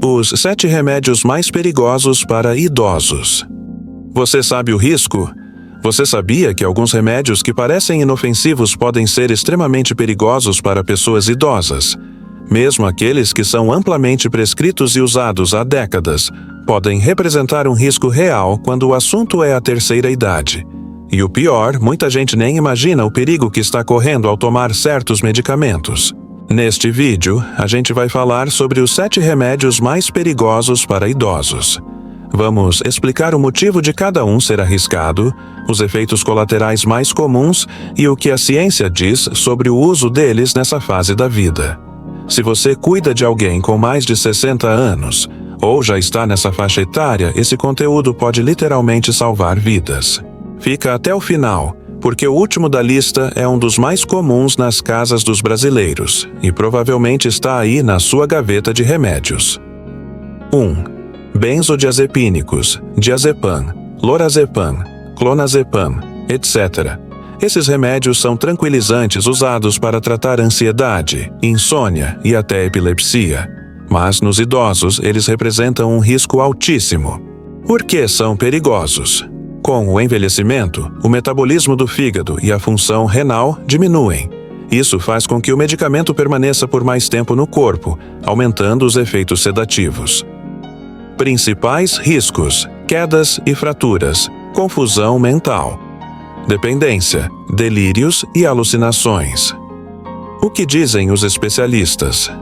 Os 7 remédios mais perigosos para idosos. Você sabe o risco? Você sabia que alguns remédios que parecem inofensivos podem ser extremamente perigosos para pessoas idosas? Mesmo aqueles que são amplamente prescritos e usados há décadas, podem representar um risco real quando o assunto é a terceira idade. E o pior, muita gente nem imagina o perigo que está correndo ao tomar certos medicamentos. Neste vídeo, a gente vai falar sobre os 7 remédios mais perigosos para idosos. Vamos explicar o motivo de cada um ser arriscado, os efeitos colaterais mais comuns e o que a ciência diz sobre o uso deles nessa fase da vida. Se você cuida de alguém com mais de 60 anos, ou já está nessa faixa etária, esse conteúdo pode literalmente salvar vidas. Fica até o final, porque o último da lista é um dos mais comuns nas casas dos brasileiros, e provavelmente está aí na sua gaveta de remédios. 1. Benzodiazepínicos, diazepam, lorazepam, clonazepam, etc. Esses remédios são tranquilizantes usados para tratar ansiedade, insônia e até epilepsia. Mas nos idosos, eles representam um risco altíssimo. Por que são perigosos? Com o envelhecimento, o metabolismo do fígado e a função renal diminuem. Isso faz com que o medicamento permaneça por mais tempo no corpo, aumentando os efeitos sedativos. Principais riscos: quedas e fraturas, confusão mental, dependência, delírios e alucinações. O que dizem os especialistas?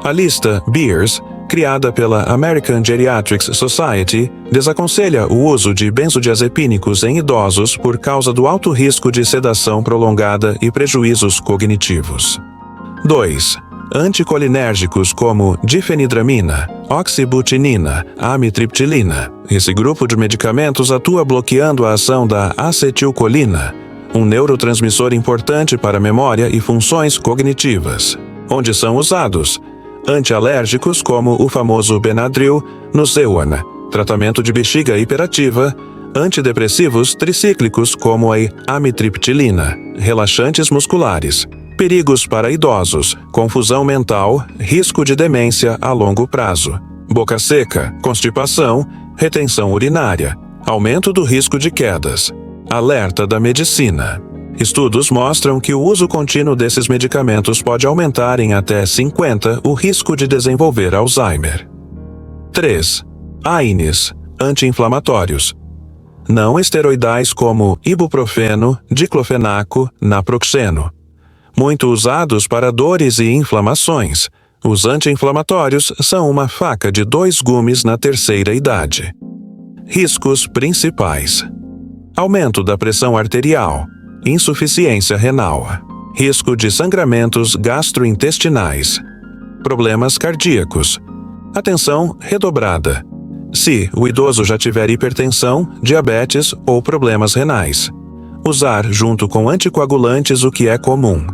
A lista Beers, criada pela American Geriatrics Society, desaconselha o uso de benzodiazepínicos em idosos por causa do alto risco de sedação prolongada e prejuízos cognitivos. 2. Anticolinérgicos como difenidramina, oxibutinina, amitriptilina. Esse grupo de medicamentos atua bloqueando a ação da acetilcolina, um neurotransmissor importante para a memória e funções cognitivas. Onde são usados? Antialérgicos como o famoso Benadryl no Zeona, tratamento de bexiga hiperativa, antidepressivos tricíclicos como a amitriptilina, relaxantes musculares. Perigos para idosos, confusão mental, risco de demência a longo prazo, boca seca, constipação, retenção urinária, aumento do risco de quedas. Alerta da medicina. Estudos mostram que o uso contínuo desses medicamentos pode aumentar em até 50% o risco de desenvolver Alzheimer. 3. AINES, anti-inflamatórios. Não esteroidais como ibuprofeno, diclofenaco, naproxeno. Muito usados para dores e inflamações. Os anti-inflamatórios são uma faca de 2 gumes na terceira idade. Riscos principais: aumento da pressão arterial, insuficiência renal, risco de sangramentos gastrointestinais, problemas cardíacos, atenção redobrada, se o idoso já tiver hipertensão, diabetes ou problemas renais. Usar junto com anticoagulantes o que é comum.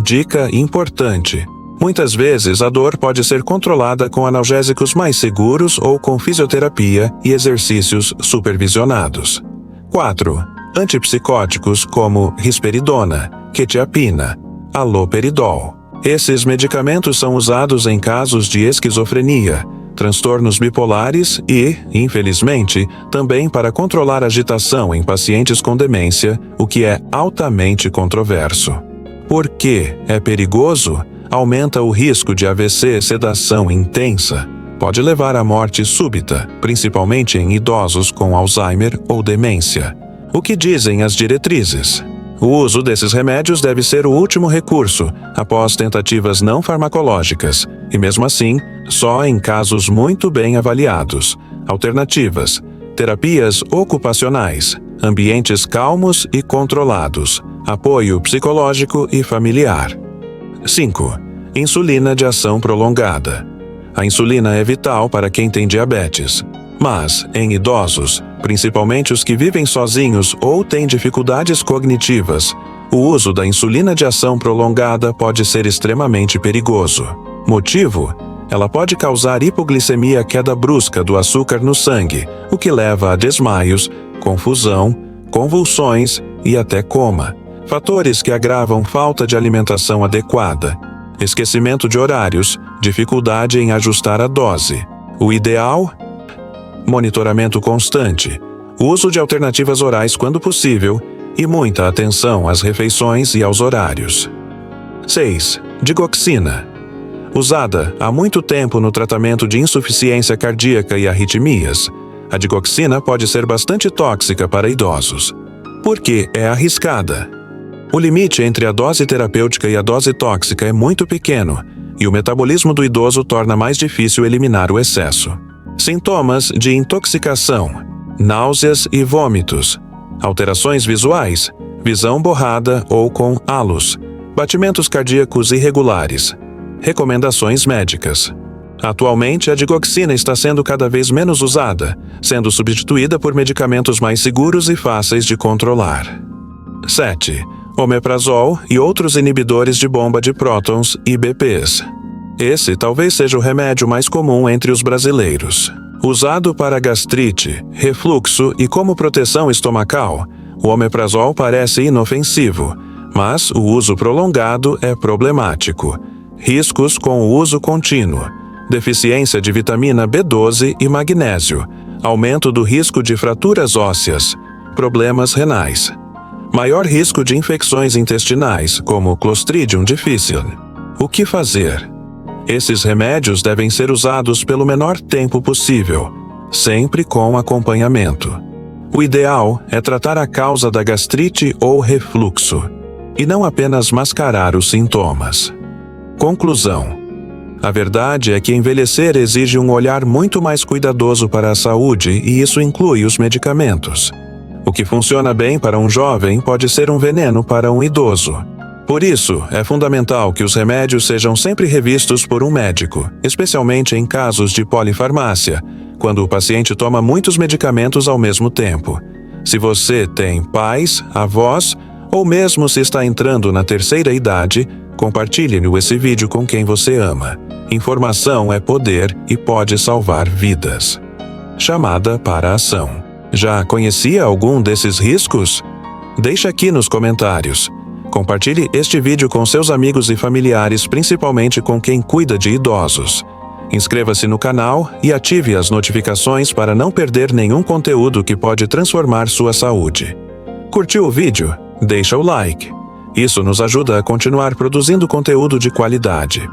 Dica importante: muitas vezes a dor pode ser controlada com analgésicos mais seguros ou com fisioterapia e exercícios supervisionados. 4. Antipsicóticos como risperidona, quetiapina, haloperidol. Esses medicamentos são usados em casos de esquizofrenia, transtornos bipolares e, infelizmente, também para controlar agitação em pacientes com demência, o que é altamente controverso. Por que é perigoso? Aumenta o risco de AVC, sedação intensa. Pode levar à morte súbita, principalmente em idosos com Alzheimer ou demência. O que dizem as diretrizes? O uso desses remédios deve ser o último recurso, após tentativas não farmacológicas, e mesmo assim, só em casos muito bem avaliados. Alternativas: terapias ocupacionais, ambientes calmos e controlados, apoio psicológico e familiar. 5. Insulina de ação prolongada. A insulina é vital para quem tem diabetes. Mas, em idosos, principalmente os que vivem sozinhos ou têm dificuldades cognitivas, o uso da insulina de ação prolongada pode ser extremamente perigoso. Motivo? Ela pode causar hipoglicemia, queda brusca do açúcar no sangue, o que leva a desmaios, confusão, convulsões e até coma. Fatores que agravam falta de alimentação adequada. esquecimento de horários, dificuldade em ajustar a dose. O ideal? Monitoramento constante, uso de alternativas orais quando possível e muita atenção às refeições e aos horários. 6. Digoxina. Usada há muito tempo no tratamento de insuficiência cardíaca e arritmias, a digoxina pode ser bastante tóxica para idosos. Por que é arriscada? O limite entre a dose terapêutica e a dose tóxica é muito pequeno, e o metabolismo do idoso torna mais difícil eliminar o excesso. Sintomas de intoxicação: náuseas e vômitos, alterações visuais, visão borrada ou com halos, batimentos cardíacos irregulares. Recomendações médicas. Atualmente, a digoxina está sendo cada vez menos usada, sendo substituída por medicamentos mais seguros e fáceis de controlar. 7. Omeprazol e outros inibidores de bomba de prótons, IBPs. Esse talvez seja o remédio mais comum entre os brasileiros. Usado para gastrite, refluxo e como proteção estomacal, o omeprazol parece inofensivo, mas o uso prolongado é problemático. Riscos com o uso contínuo: deficiência de vitamina B12 e magnésio, aumento do risco de fraturas ósseas, problemas renais. Maior risco de infecções intestinais, como Clostridium difficile. O que fazer? Esses remédios devem ser usados pelo menor tempo possível, sempre com acompanhamento. O ideal é tratar a causa da gastrite ou refluxo, e não apenas mascarar os sintomas. Conclusão: a verdade é que envelhecer exige um olhar muito mais cuidadoso para a saúde e isso inclui os medicamentos. O que funciona bem para um jovem pode ser um veneno para um idoso. Por isso, é fundamental que os remédios sejam sempre revistos por um médico, especialmente em casos de polifarmácia, quando o paciente toma muitos medicamentos ao mesmo tempo. Se você tem pais, avós, ou mesmo se está entrando na terceira idade, compartilhe esse vídeo com quem você ama. Informação é poder e pode salvar vidas. Chamada para a ação. Já conhecia algum desses riscos? Deixe aqui nos comentários. Compartilhe este vídeo com seus amigos e familiares, principalmente com quem cuida de idosos. Inscreva-se no canal e ative as notificações para não perder nenhum conteúdo que pode transformar sua saúde. Curtiu o vídeo? Deixa o like. Isso nos ajuda a continuar produzindo conteúdo de qualidade.